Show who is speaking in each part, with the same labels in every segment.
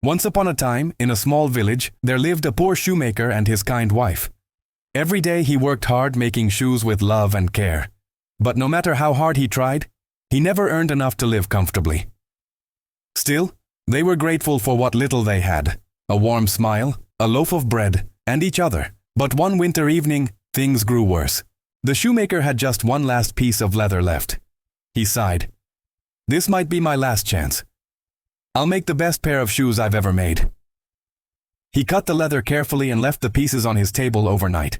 Speaker 1: Once upon a time, in a small village, there lived a poor shoemaker and his kind wife. Every day he worked hard making shoes with love and care. But no matter how hard he tried, he never earned enough to live comfortably. Still, they were grateful for what little they had: a warm smile, a loaf of bread, and each other. But one winter evening, things grew worse. The shoemaker had just one last piece of leather left. He sighed. "This might be my last chance. I'll make the best pair of shoes I've ever made." He cut the leather carefully and left the pieces on his table overnight.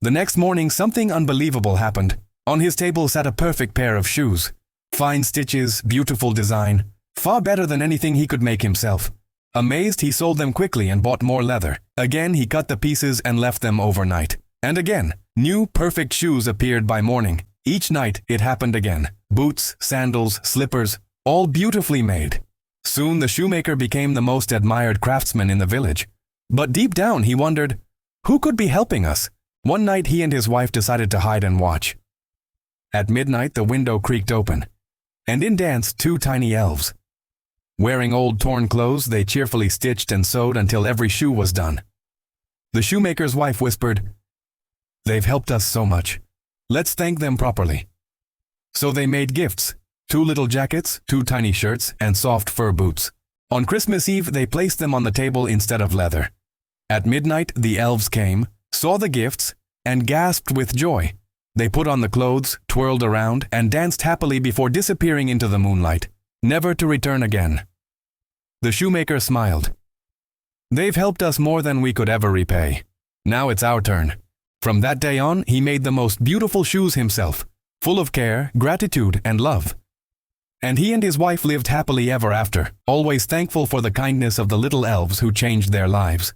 Speaker 1: The next morning, something unbelievable happened. On his table sat a perfect pair of shoes. Fine stitches, beautiful design, far better than anything he could make himself. Amazed, he sold them quickly and bought more leather. Again, he cut the pieces and left them overnight. And again, new, perfect shoes appeared by morning. Each night, it happened again. Boots, sandals, slippers, all beautifully made. Soon, the shoemaker became the most admired craftsman in the village. But deep down, he wondered, who could be helping us? One night, he and his wife decided to hide and watch. At midnight, the window creaked open, and in danced two tiny elves. Wearing old torn clothes, they cheerfully stitched and sewed until every shoe was done. The shoemaker's wife whispered, "They've helped us so much. Let's thank them properly." So they made gifts: 2 little jackets, 2 tiny shirts, and soft fur boots. On Christmas Eve, they placed them on the table instead of leather. At midnight, the elves came, saw the gifts, and gasped with joy. They put on the clothes, twirled around, and danced happily before disappearing into the moonlight, never to return again. The shoemaker smiled. "They've helped us more than we could ever repay. Now it's our turn." From that day on, he made the most beautiful shoes himself, full of care, gratitude, and love. And he and his wife lived happily ever after, always thankful for the kindness of the little elves who changed their lives.